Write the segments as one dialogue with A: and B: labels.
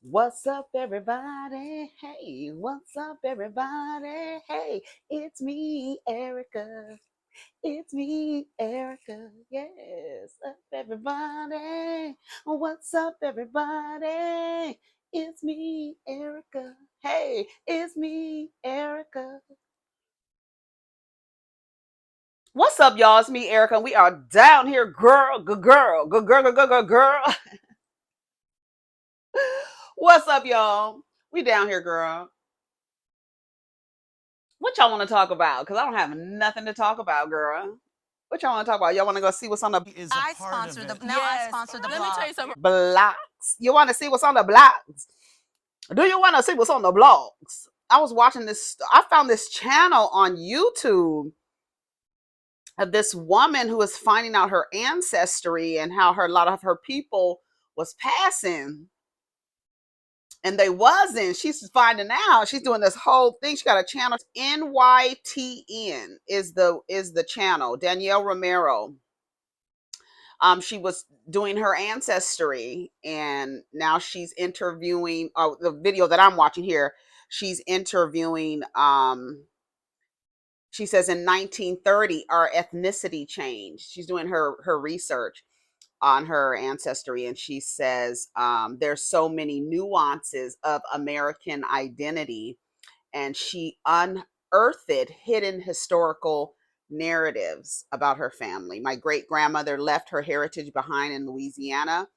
A: What's up, everybody? Hey, what's up, everybody? Hey, it's me, Erica. It's me, Erica. Yes, up, everybody. What's up, everybody? It's me, Erica. Hey, it's me, Erica. What's up, y'all? It's me, Erica. We are down here, girl, good girl, good girl, good girl, good girl. What's up, y'all? We down here, girl. What y'all want to talk about? Because I don't have nothing to talk about, girl. What y'all want to talk about? Y'all want to go see what's on the
B: I sponsor the now. Yes. I sponsor the
C: Let me
B: blog.
C: tell you something.
A: blogs? You want to see what's on the blogs? Do you want to see what's on the blogs? I was watching this. I found this channel on YouTube of this woman who was finding out her ancestry and how a lot of her people was passing and they wasn't. She's finding out. She's doing this whole thing. She got a channel. NYTN is the channel. Danielle Romero. She was doing her ancestry, and now she's interviewing. Oh, the video that I'm watching here, she's interviewing. She says in 1930, our ethnicity changed. She's doing her research on her ancestry, and she says there's so many nuances of American identity, and she unearthed hidden historical narratives about her family. My great grandmother left her heritage behind in Louisiana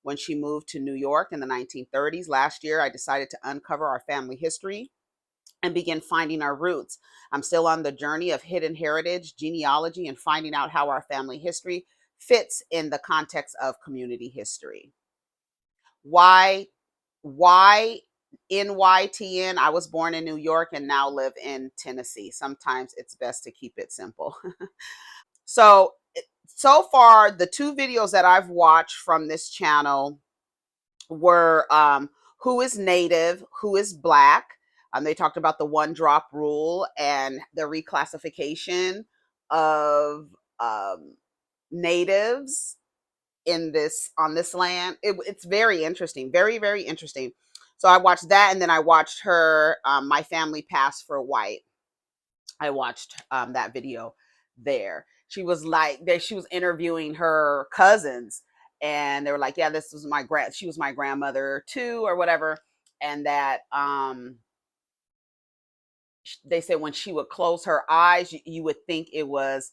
A: when she moved to New York in the 1930s. Last year, I decided to uncover our family history and begin finding our roots. I'm still on the journey of hidden heritage, genealogy, and finding out how our family history fits in the context of community history. Why why NYTN? I was born in New York and now live in Tennessee. Sometimes it's best to keep it simple. So so far the two videos that I've watched from this channel were who is native, who is black. They talked about the one drop rule and the reclassification of natives in this on this land. It's very interesting, very very interesting. So I watched that, and then I watched her my family passed for white. I watched that video there. She was like there. She was interviewing her cousins, and they were like, "Yeah, this was my grand. She was my grandmother too, or whatever." And that they said when she would close her eyes, you would think it was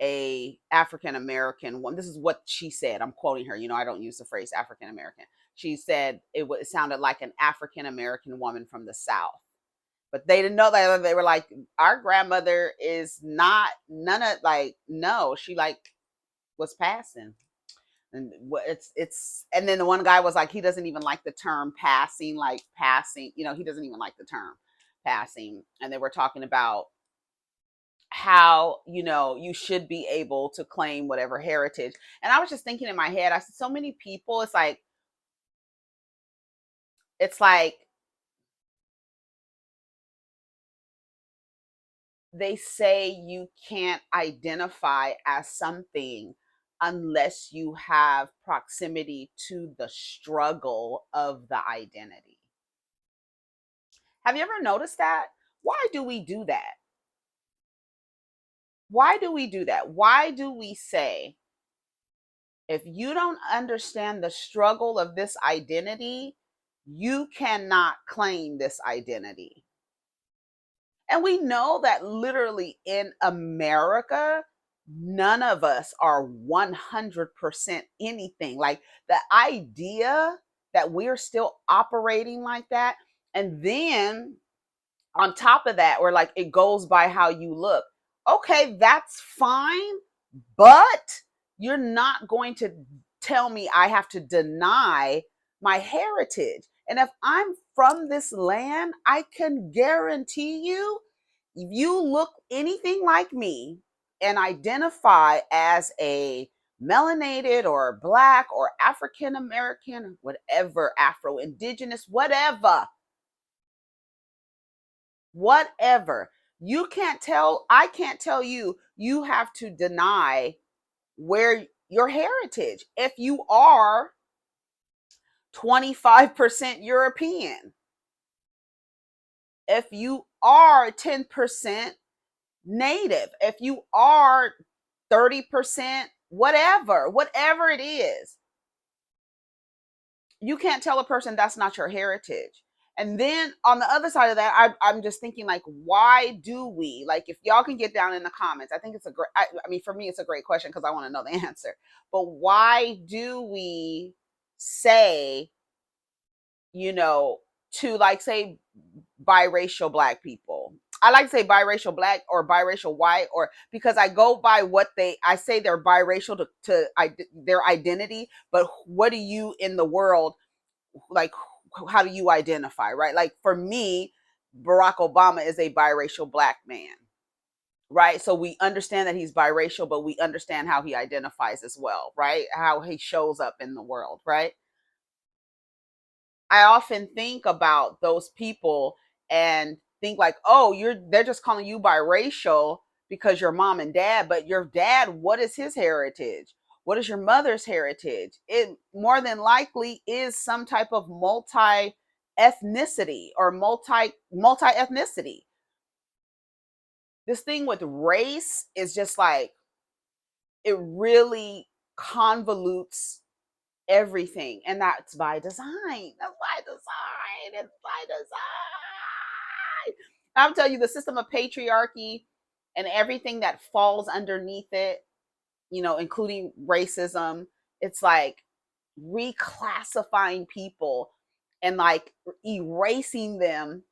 A: a African American one. This is what she said. I'm quoting her. You know, I don't use the phrase African American. She said it sounded like an African American woman from the South, but they didn't know that. They were like, our grandmother is not none of like no. She like was passing. And it's and then the one guy was like, he doesn't even like the term passing, like passing. You know, he doesn't even like the term passing. And they were talking about how you should be able to claim whatever heritage. And I was just thinking in my head, I said so many people, it's like they say you can't identify as something unless you have proximity to the struggle of the identity. Have you ever noticed that? Why do we do that? Why do we do that? Why do we say, if you don't understand the struggle of this identity, you cannot claim this identity? And we know that literally in America, none of us are 100% anything. Like the idea that we're still operating like that. And then on top of that, we're like, it goes by how you look. Okay, that's fine, but you're not going to tell me I have to deny my heritage. And if I'm from this land, I can guarantee you, if you look anything like me and identify as a melanated or black or African American, whatever, Afro Indigenous, whatever, I can't tell you, you have to deny where your heritage. If you are 25% European. If you are 10% native, if you are 30%, whatever it is, you can't tell a person that's not your heritage. And then on the other side of that, I'm just thinking, like, why do we, like, if y'all can get down in the comments, I think it's a great, I mean, for me, it's a great question because I want to know the answer. But why do we say, to, like, say biracial black people? I like to say biracial black or biracial white, or because I go by what I say they're biracial to their identity, but what do you in the world, like, how do you identify, right? Like, for me, Barack Obama is a biracial black man, right? So we understand that he's biracial, but we understand how he identifies as well, right? How he shows up in the world, right? I often think about those people and think, like, oh, they're just calling you biracial because your mom and dad, but your dad, what is his heritage? What is your mother's heritage? It more than likely is some type of multi ethnicity or multi ethnicity. This thing with race is just like, it really convolutes everything, and that's by design. That's by design. It's by design. I'll tell you, the system of patriarchy and everything that falls underneath it, including racism, it's like reclassifying people and, like, erasing them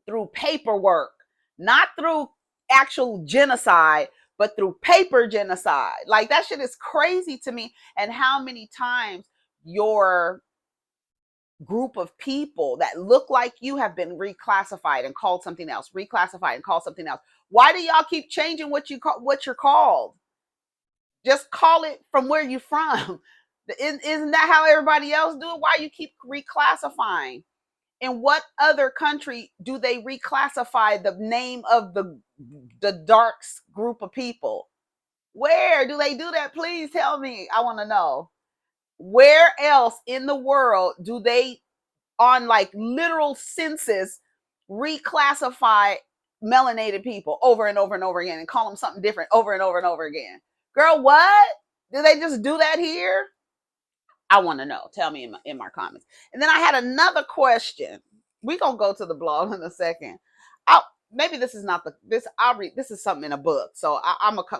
A: through paperwork, not through actual genocide, but through paper genocide. Like, that shit is crazy to me. And how many times your group of people that look like you have been reclassified and called something else, reclassified and called something else. Why do y'all keep changing what you're called? Just call it from where you're from. Isn't that how everybody else do it? Why you keep reclassifying? In what other country do they reclassify the name of the dark group of people? Where do they do that? Please tell me. I want to know. Where else in the world do they, on, like, literal census, reclassify melanated people over and over and over again and call them something different over and over and over again? Girl, what? Do they just do that here? I want to know. Tell me in my comments. And then I had another question. We're going to go to the blog in a second. Maybe this is not I'll read, this is something in a book. So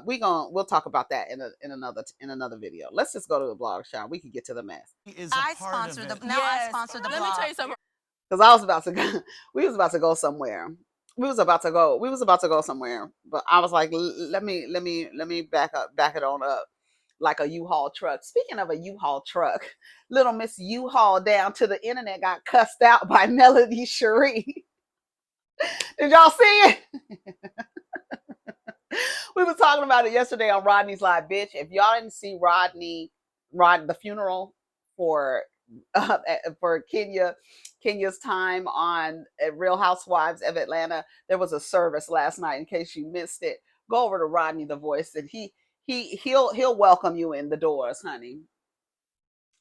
A: we'll talk about that in another video. Let's just go to the blog, Sean. We can get to the mess.
B: I sponsor the blog.
C: Let me tell you something.
A: Because I was about to go, we was about to go somewhere. We was about to go somewhere, but I was like, let me back it on up, like a U-Haul truck. Speaking of a U-Haul truck, little Miss U-Haul down to the internet got cussed out by Melody Shari. Did y'all see it? We were talking about it yesterday on Rodney's Live. Bitch, if y'all didn't see the funeral for Kenya's time on Real Housewives of Atlanta, there was a service last night. In case you missed it, go over to Rodney the Voice, and he'll welcome you in the doors, honey.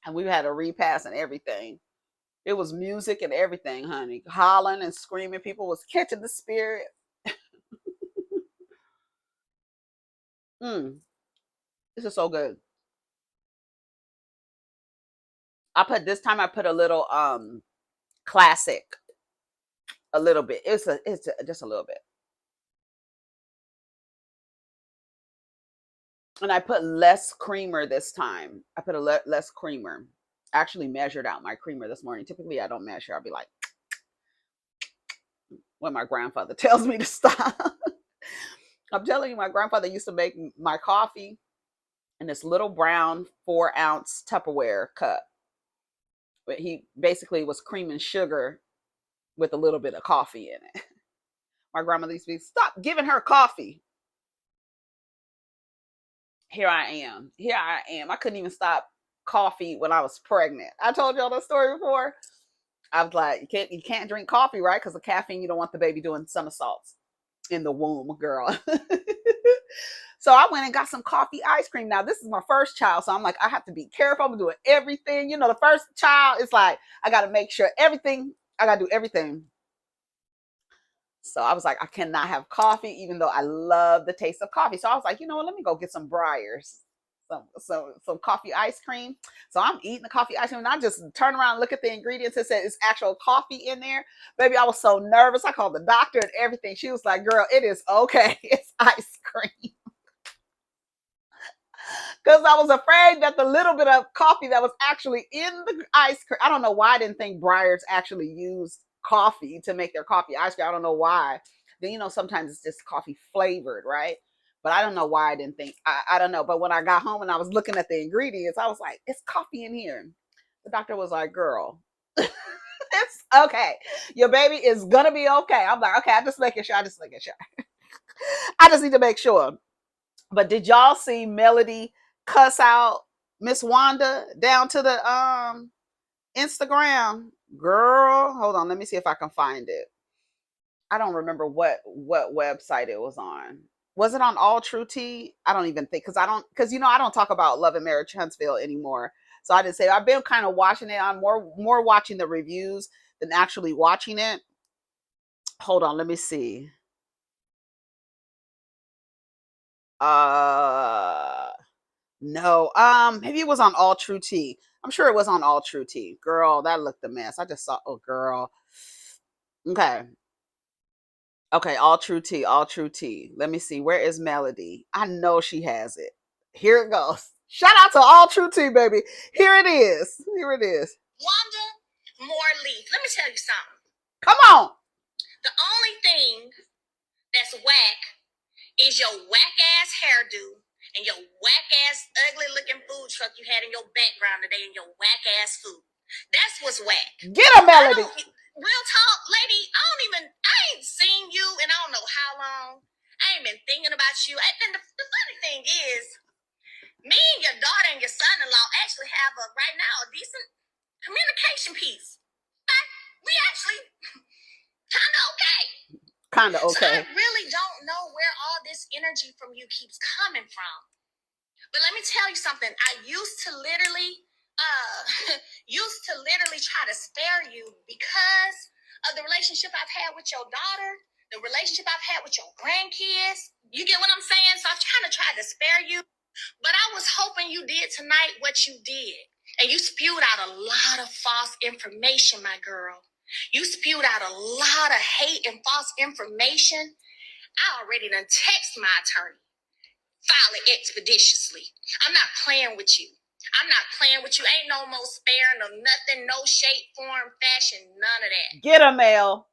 A: And we had a repass and everything. It was music and everything, honey. Hollering and screaming. People was catching the spirit. This is so good. I put a little classic, a little bit. It's just a little bit. And I put less creamer this time. I put less creamer. I actually measured out my creamer this morning. Typically I don't measure. I'll be like, when my grandfather tells me to stop. I'm telling you, my grandfather used to make my coffee in this little brown 4-ounce Tupperware cup. But he basically was cream and sugar with a little bit of coffee in it. My grandmother used to be, stop giving her coffee. Here I am. I couldn't even stop coffee when I was pregnant. I told y'all that story before. I was like, you can't drink coffee, right? Because of caffeine, you don't want the baby doing somersaults in the womb, girl. So I went and got some coffee ice cream. Now, this is my first child, so I'm like, I have to be careful. I'm doing everything. You know, the first child, it's like, I got to make sure everything, I got to do everything. So I was like, I cannot have coffee, even though I love the taste of coffee. So I was like, you know what, let me go get some Briars, some coffee ice cream. So I'm eating the coffee ice cream, and I just turn around and look at the ingredients. It said it's actual coffee in there. Baby, I was so nervous. I called the doctor and everything. She was like, girl, it is okay. It's ice cream. Because I was afraid that the little bit of coffee that was actually in the ice cream, I don't know why I didn't think Briars actually used coffee to make their coffee ice cream. I don't know why. Then, you know, sometimes it's just coffee flavored, right? But I don't know why I didn't think, I don't know. But when I got home and I was looking at the ingredients, I was like, it's coffee in here. The doctor was like, girl, it's okay. Your baby is going to be okay. I'm like, okay, I just making sure. I just need to make sure. But did y'all see Melody cuss out Miss Wanda down to the Instagram? Girl, hold on, let me see if I can find it. I don't remember what website it was on. Was it on All True Tea? I don't even think, because you know I don't talk about Love and Marriage Huntsville anymore. So I didn't say. I've been kind of watching it. I'm more watching the reviews than actually watching it. Hold on, let me see. Uh No, maybe it was on All True Tea. I'm sure it was on All True Tea. Girl, that looked a mess. I just saw, oh, girl. Okay. Okay, All True Tea, All True Tea. Let me see. Where is Melody? I know she has it. Here it goes. Shout out to All True Tea, baby. Here it is. Here it is.
B: Wanda Leaf. Let me tell you something.
A: Come on.
B: The only thing that's whack is your whack ass hairdo and your whack ass ugly looking food truck you had in your background today and your whack ass food. That's what's whack.
A: Get a Melody.
B: Real talk, lady, I ain't seen you in I don't know how long. I ain't been thinking about you. And the funny thing is, me and your daughter and your son-in-law actually have right now a decent communication piece. We actually kind of okay.
A: Kind of okay.
B: So I really don't know where all this energy from you keeps coming from. But let me tell you something. I used to literally try to spare you because of the relationship I've had with your daughter, the relationship I've had with your grandkids. You get what I'm saying? So I've kind of tried to spare you. But I was hoping you did tonight what you did. And you spewed out a lot of false information, my girl. You spewed out a lot of hate and false information. I already done text my attorney. File it expeditiously. I'm not playing with you. Ain't no more sparing of nothing, no shape, form, fashion, none of that.
A: Get a mail.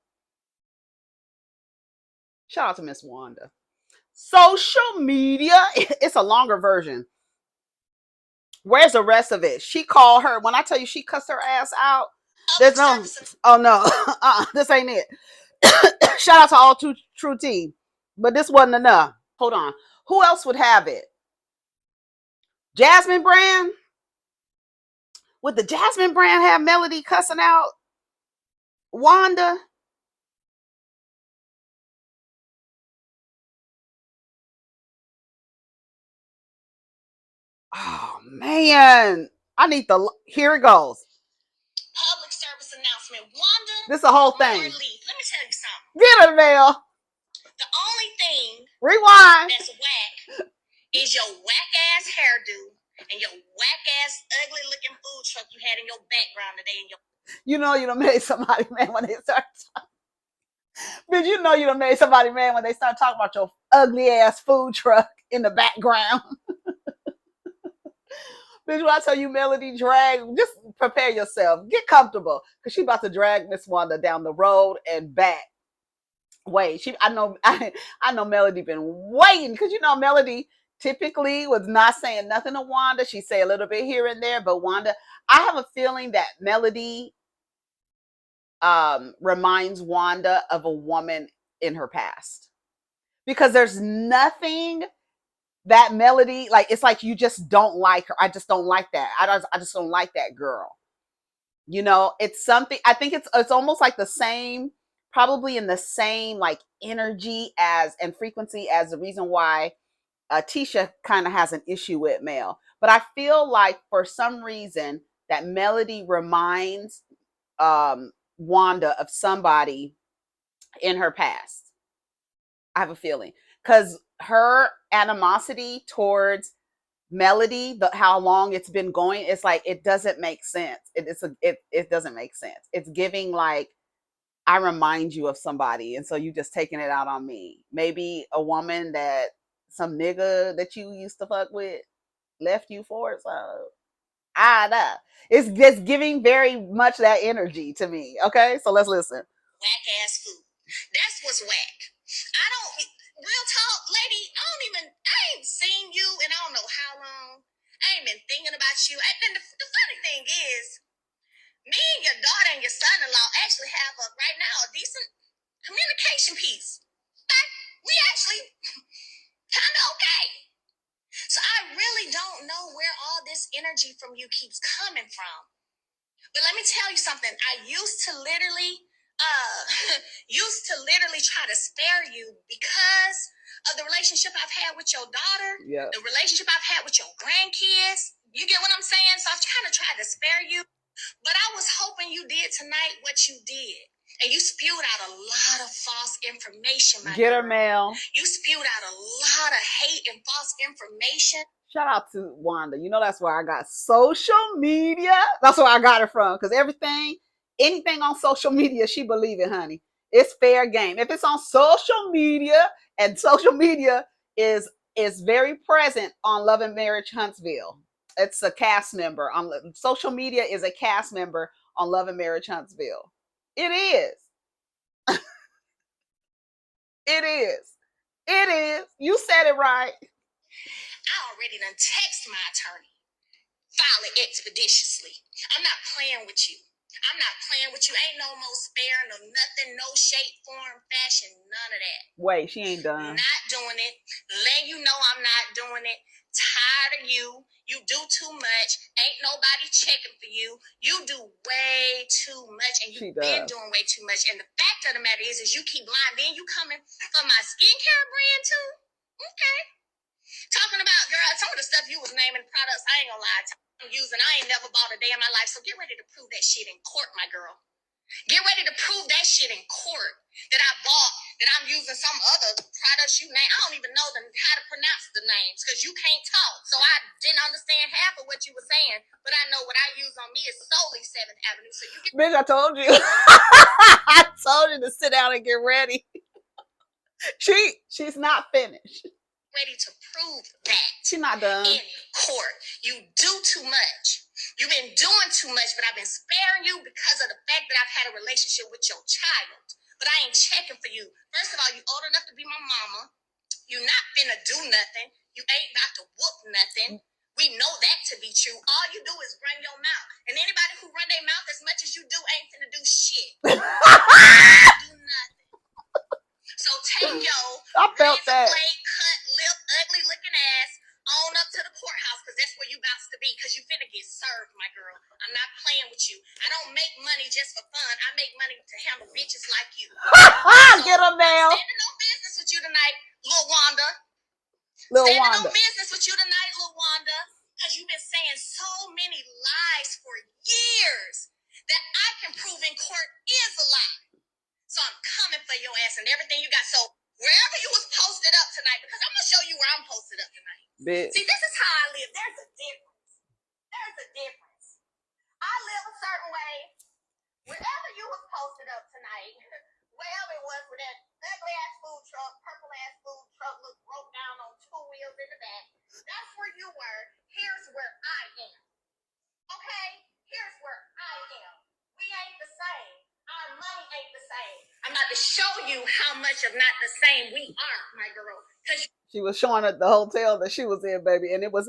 A: Shout out to Miss Wanda. Social media. It's a longer version. Where's the rest of it? She called her. When I tell you she cussed her ass out, there's no. Oh no, this ain't it. Shout out to All True Tea, but this wasn't enough. Hold on. Who else would have it? Jasmine Brand? Would the Jasmine Brand have Melody cussing out Wanda? Oh man, I need the. Here it goes.
B: Public service announcement. Wanda.
A: This is the whole thing.
B: Let me tell you something.
A: Get it, Mel.
B: The only thing.
A: Rewind.
B: That's whack is your whack ass hairdo and your whack ass ugly looking food truck you had in your background today.
A: You know you done made somebody mad when they start talking. Bitch, you know you done made somebody mad when they start talking about your ugly ass food truck in the background. Bitch, when I tell you Melody drag, just prepare yourself. Get comfortable. Because she about to drag Miss Wanda down the road and back. Wait, I know Melody been waiting. Because you know Melody typically was not saying nothing to Wanda. She say a little bit here and there. But Wanda, I have a feeling that Melody reminds Wanda of a woman in her past. Because there's nothing that Melody, like, it's like you just don't like her. I just don't like that. I just don't like that girl. You know, it's something, I think it's almost like the same, probably in the same like energy as and frequency as the reason why Tisha kind of has an issue with Mel. But I feel like for some reason that Melody reminds Wanda of somebody in her past. I have a feeling because her animosity towards Melody, how long it's been going, it's like it doesn't make sense. It doesn't make sense. It's giving like I remind you of somebody, and so you just taking it out on me. Maybe a woman that some nigga that you used to fuck with left you for. So I know it's just giving very much that energy to me. Okay, so let's listen.
B: Whack ass food. That's what's whack. I don't. Real talk, lady. I ain't seen you in I don't know how long. I ain't been thinking about you. And the funny thing is, me and your daughter and your son-in-law actually have right now a decent communication piece. Like, we actually kind of okay. So I really don't know where all this energy from you keeps coming from. But let me tell you something. I used to literally try to spare you because of the relationship I've had with your daughter, the relationship I've had with your grandkids. You get what I'm saying? So I've kind of tried to spare you. But I was hoping you did tonight what you did. And you spewed out a lot of false information, my
A: Get her,
B: girl.
A: Mel.
B: You spewed out a lot of hate and false information.
A: Shout out to Wanda. You know that's where I got social media. That's where I got it from. Because anything on social media, she believe it, honey. It's fair game. If it's on social media, and social media is very present on Love and Marriage Huntsville. It's a cast member on social media. Is a cast member on Love and Marriage Huntsville. It is. It is. It is. You said it right.
B: I already done text my attorney. File it expeditiously. I'm not playing with you. I'm not playing with you. Ain't no more spare, no nothing, no shape, form, fashion, none of that.
A: Wait, she ain't done.
B: Not doing it. Letting you know I'm not doing it. Tired of you. You do too much. Ain't nobody checking for you. You do way too much, and you've been doing way too much. And the fact of the matter is you keep lying. Then you coming for my skincare brand too? Okay. Talking about, girl, some of the stuff you was naming products, I ain't gonna lie, I'm using, I ain't never bought a day in my life, so get ready to prove that shit in court, my girl. Get ready to prove that shit in court, that I bought, that I'm using some other products you name. I don't even know how to pronounce the names, because you can't talk, so I didn't understand half of what you were saying, but I know what I use on me is solely 7th Avenue, so you get...
A: Bitch, I told you. I told you to sit down and get ready. She's not finished.
B: Ready to prove that.
A: She's not done.
B: In court. You do too much. You've been doing too much, but I've been sparing you because of the fact that I've had a relationship with your child. But I ain't checking for you. First of all, you old enough to be my mama. You not finna do nothing. You ain't about to whoop nothing. We know that to be true. All you do is run your mouth. And anybody who run their mouth as much as you do ain't finna do shit. Do nothing. So take your razor blade, cut, lip, ugly looking ass on up to the courthouse, because that's where you about to be, because you finna get served, my girl. I'm not playing with you. I don't make money just for fun. I make money to handle bitches like you. So,
A: get them now.
B: Standing on business with you tonight, Lil Wanda. Standing on business with you tonight, Lil Wanda, because you've been saying so many lies for years that I can prove in court is a lie. So I'm coming for your ass and everything you got. So wherever you was posted up tonight, because I'm going to show you where I'm posted up tonight. Bitch. See, this is how I live. There's a difference. There's a difference. I live a certain way. Wherever you was posted up tonight, wherever it was with that ugly-ass food truck, purple-ass food truck, look broke down on 2 wheels in the back, that's where you were. Here's where I am. Okay? Here's where I am. We ain't the same. Our money ain't the same. I'm about to show you how much of not the same we are, my girl. She was showing at the hotel that she was in, baby, and it was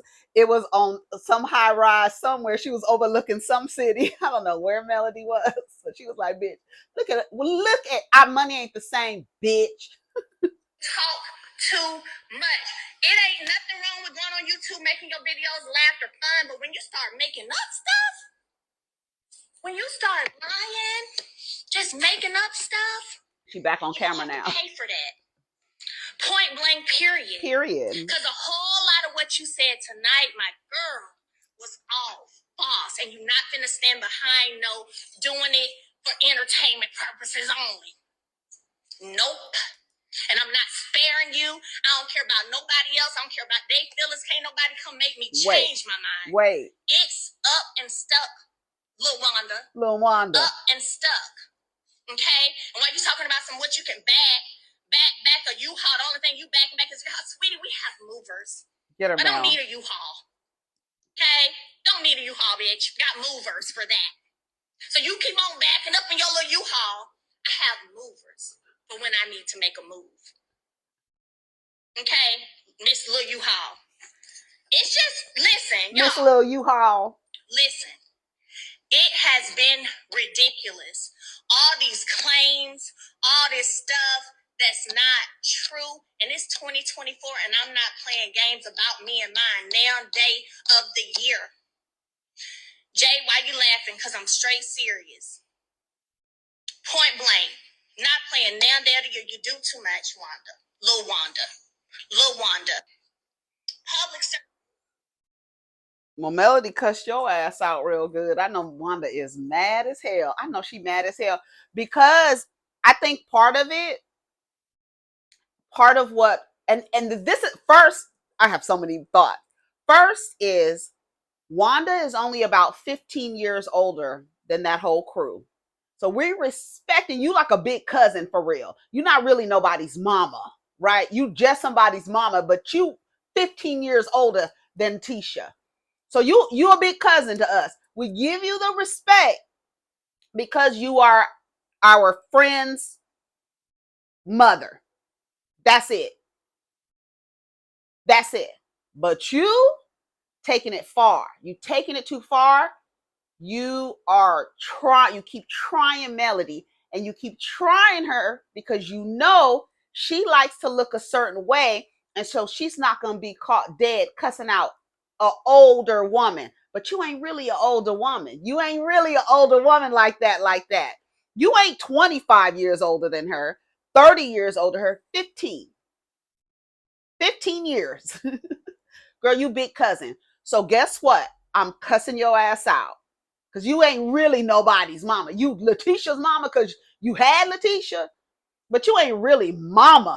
B: on some high rise somewhere. She was overlooking some city. I don't know where Melody was. So she was like, "Bitch, look at it. Look at our money ain't the same, bitch." Talk too much. It ain't nothing wrong with going on YouTube making your videos laugh or fun, but when you start making up stuff, when you start lying, just making up stuff.
A: She back on camera now.
B: Pay for that. Point blank, period.
A: Period.
B: Because a whole lot of what you said tonight, my girl, was all false. And you're not finna stand behind no doing it for entertainment purposes only. Nope. And I'm not sparing you. I don't care about nobody else. I don't care about their feelings. Can't nobody come make me change my mind.
A: Wait.
B: It's up and stuck, Lil Wanda.
A: Lil Wanda.
B: Up and stuck. Okay? And while you talking about some what you can back a U-Haul, the only thing you back is, sweetie, we have movers.
A: Get her,
B: I don't need a U-Haul. Okay? Don't need a U-Haul, bitch. Got movers for that. So you keep on backing up in your little U-Haul. I have movers for when I need to make a move. Okay? Miss Lil U-Haul. It's just, listen, y'all.
A: Miss Lil U-Haul.
B: Listen. It has been ridiculous. All these claims, all this stuff that's not true. And it's 2024 and I'm not playing games about me and mine now day of the year. Jay, why you laughing? Because I'm straight serious. Point blank. Not playing now day of the year. You do too much, Wanda. Lil Wanda. Lil Wanda. Public service.
A: Well, Melody cussed your ass out real good. I know Wanda is mad as hell. I know she mad as hell because I think part of what, and this is first, I have so many thoughts. First is Wanda is only about 15 years older than that whole crew. So we're respecting you like a big cousin for real. You're not really nobody's mama, right? You just somebody's mama, but you 15 years older than Tisha. So you a big cousin to us. We give you the respect because you are our friend's mother. That's it. That's it. But you taking it far. You taking it too far. You keep trying Melody and you keep trying her because you know she likes to look a certain way. And so she's not going to be caught dead cussing out an older woman. But you ain't really an older woman. You ain't really an older woman like that. You ain't 25 years older than her, 30 years older than her, 15 years. Girl, you big cousin. So guess what? I'm cussing your ass out. Because you ain't really nobody's mama. You Letitia's mama because you had Letitia. But you ain't really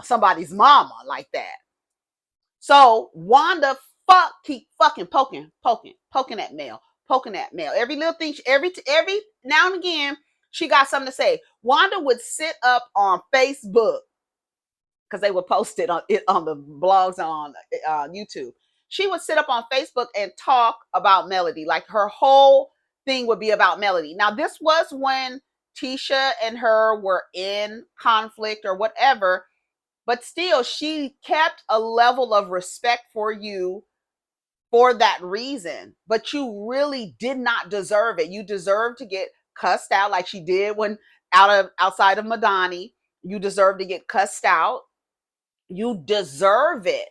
A: somebody's mama like that. So Wanda keep fucking poking at Mel. Every little thing, every now and again, she got something to say. Wanda would sit up on Facebook because they would post it on the blogs on YouTube. She would sit up on Facebook and talk about Melody. Like her whole thing would be about Melody. Now, this was when Tisha and her were in conflict or whatever, but still, she kept a level of respect for you for that reason. But you really did not deserve it. You deserve to get cussed out like she did when outside of Madani. You deserve to get cussed out. You deserve it.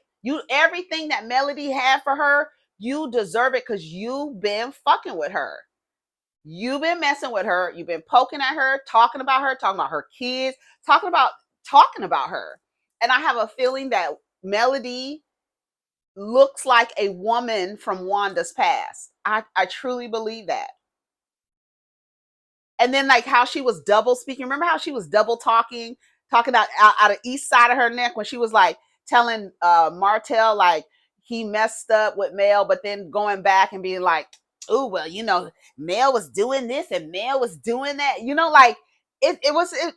A: Everything that Melody had for her, you deserve it because you've been fucking with her. You've been messing with her. You've been poking at her, talking about her kids, talking about her. And I have a feeling that Melody looks like a woman from Wanda's past. I truly believe that. And then like how she was double speaking. Remember how she was double talking out of east side of her neck when she was like telling Martell like he messed up with Mel, but then going back and being like, oh, well, Mel was doing this and Mel was doing that. Like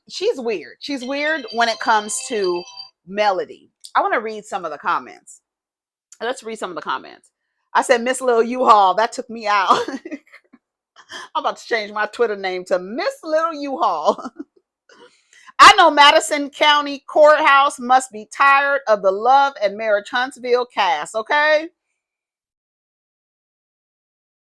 A: she's weird. She's weird when it comes to Melody. I want to read some of the comments. Let's read some of the comments. I said, Miss Little U-Haul. That took me out. I'm about to change my Twitter name to Miss Little U-Haul. I know Madison County Courthouse must be tired of the Love and Marriage Huntsville cast, okay?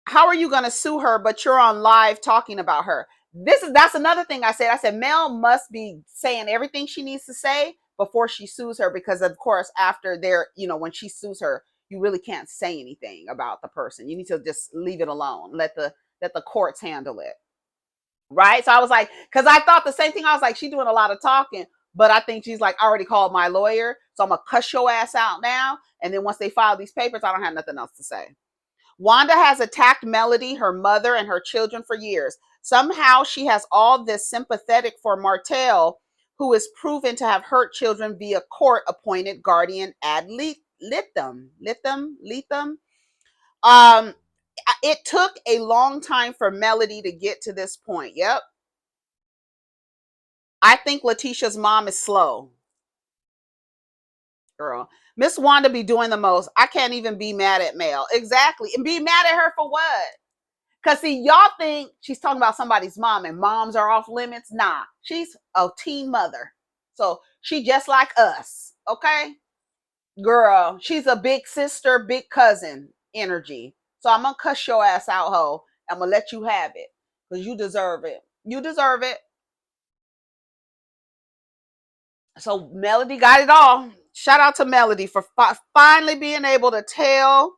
A: How are you going to sue her, but you're on live talking about her? That's another thing I said. I said, Mel must be saying everything she needs to say before she sues her, because of course, after when she sues her, you really can't say anything about the person. You need to just leave it alone. Let the courts handle it. Right? So I was like, because I thought the same thing. I was like, she's doing a lot of talking, but I think she's like, I already called my lawyer. So I'm going to cuss your ass out now. And then once they file these papers, I don't have nothing else to say. Wanda has attacked Melody, her mother, and her children for years. Somehow she has all this sympathetic for Martell, who is proven to have hurt children via court-appointed guardian ad litem. Um, it took a long time for Melody to get to this point. Yep. I think Letitia's mom is slow. Girl. Miss Wanda be doing the most. I can't even be mad at Mel. Exactly. And be mad at her for what? Because see, y'all think she's talking about somebody's mom and moms are off limits. Nah, she's a teen mother. So she just like us. Okay? Girl, she's a big sister, big cousin energy. So I'm going to cuss your ass out, ho. I'm going to let you have it. Because you deserve it. You deserve it. So Melody got it all. Shout out to Melody for finally being able to tell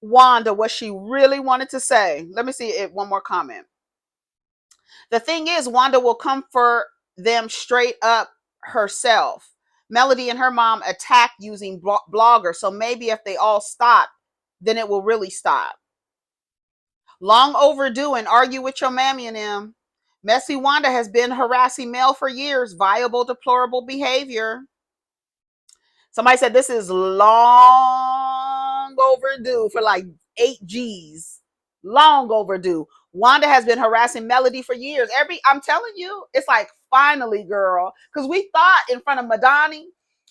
A: Wanda what she really wanted to say. Let me see it. One more comment. The thing is, Wanda will come for them straight up herself. Melody and her mom attack using bloggers. So maybe if they all stop, then it will really stop. Long overdue and argue with your mammy and them. Messy Wanda has been harassing Mel for years. Viable, deplorable behavior. Somebody said this is long overdue for like 8 G's. Long overdue. Wanda has been harassing Melody for years. I'm telling you, it's like finally, girl. Because we thought in front of Madani,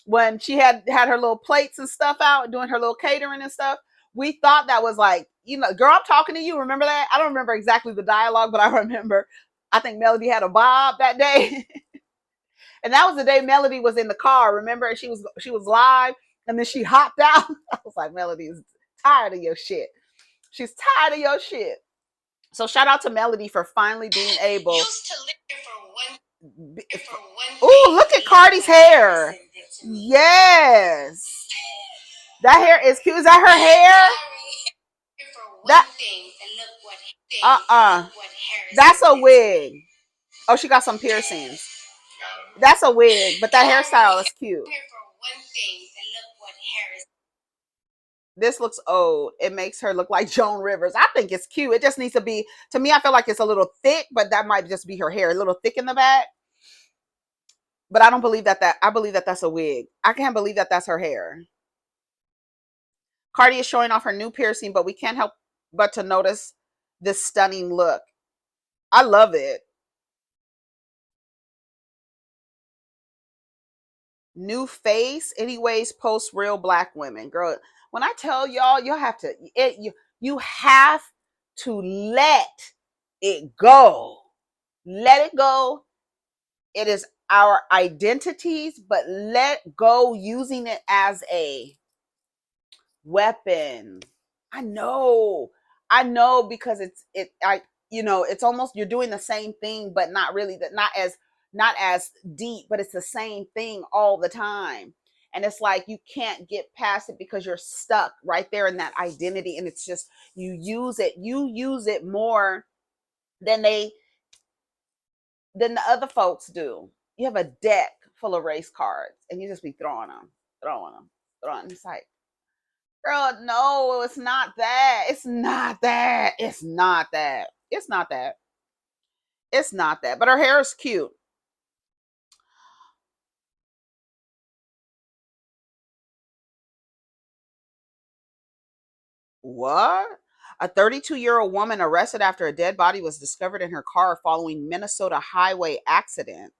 A: when she had her little plates and stuff out, doing her little catering and stuff, we thought that was like, girl, I'm talking to you. Remember that? I don't remember exactly the dialogue, but I remember. I think Melody had a bob that day. And that was the day Melody was in the car. Remember, she was live, and then she hopped out. I was like, Melody is tired of your shit. She's tired of your shit. So shout out to Melody for finally being able. Used to live for one. Ooh, look at Cardi's hair. Yes, that hair is cute. Is that her hair? That that's a wig. Oh, she got some piercings. That's a wig, but that hairstyle is cute. This looks old. It makes her look like Joan Rivers. I think it's cute. It just needs to be, to me, I feel like it's a little thick, but that might just be her hair. A little thick in the back. But I don't believe I believe that that's a wig. I can't believe that that's her hair. Cardi is showing off her new piercing, but we can't help but to notice this stunning look. I love it. New face, anyways, post real black women. Girl, when I tell y'all, you have to you have to let it go. Let it go. It is our identities, but let go using it as a weapon. I know because it's almost you're doing the same thing, but not really, that not as deep, but it's the same thing all the time. And it's like you can't get past it because you're stuck right there in that identity. And it's just you use it more than the other folks do. You have a deck full of race cards and you just be throwing them. It's like, girl, no, it's not that. It's not that. It's not that. It's not that. It's not that. But her hair is cute. What? A 32-year-old woman arrested after a dead body was discovered in her car following Minnesota highway accident.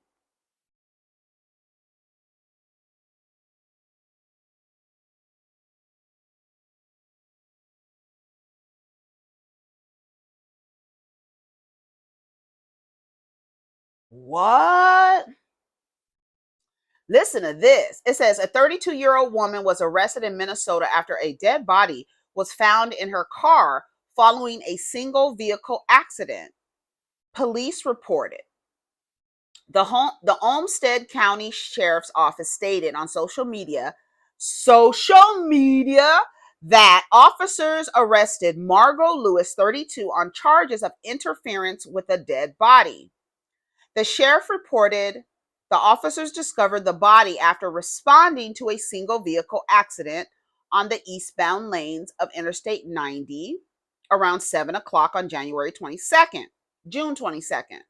A: What? Listen to this. It says a 32-year-old woman was arrested in Minnesota after a dead body was found in her car following a single vehicle accident. Police reported. The Olmsted County Sheriff's Office stated on social media that officers arrested Margot Lewis, 32, on charges of interference with a dead body. The sheriff reported The officers discovered the body after responding to a single vehicle accident on the eastbound lanes of Interstate 90 around 7 o'clock on January 22nd, June 22nd.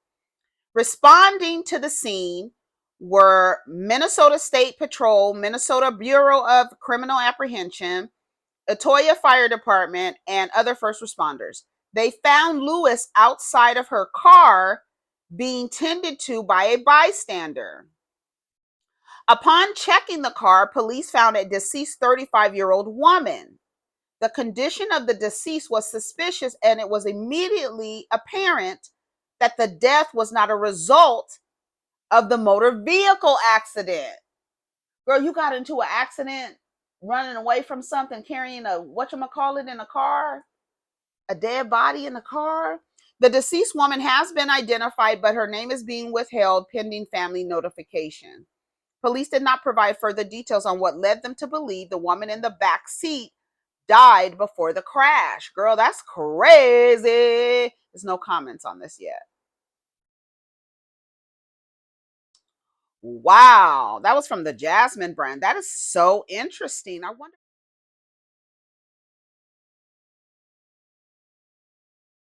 A: Responding to the scene were Minnesota State Patrol, Minnesota Bureau of Criminal Apprehension, Etoya Fire Department, and other first responders. They found Lewis outside of her car being tended to by a bystander. Upon checking the car, police found a deceased 35-year-old woman. The condition of the deceased was suspicious, and it was immediately apparent that the death was not a result of the motor vehicle accident. Girl, you got into an accident running away from something, carrying a whatchamacallit in a car, a dead body in a car. The deceased woman has been identified, but her name is being withheld pending family notification. Police did not provide further details on what led them to believe the woman in the back seat died before the crash. Girl, that's crazy. There's no comments on this yet. Wow, that was from the Jasmine brand. That is so interesting. I wonder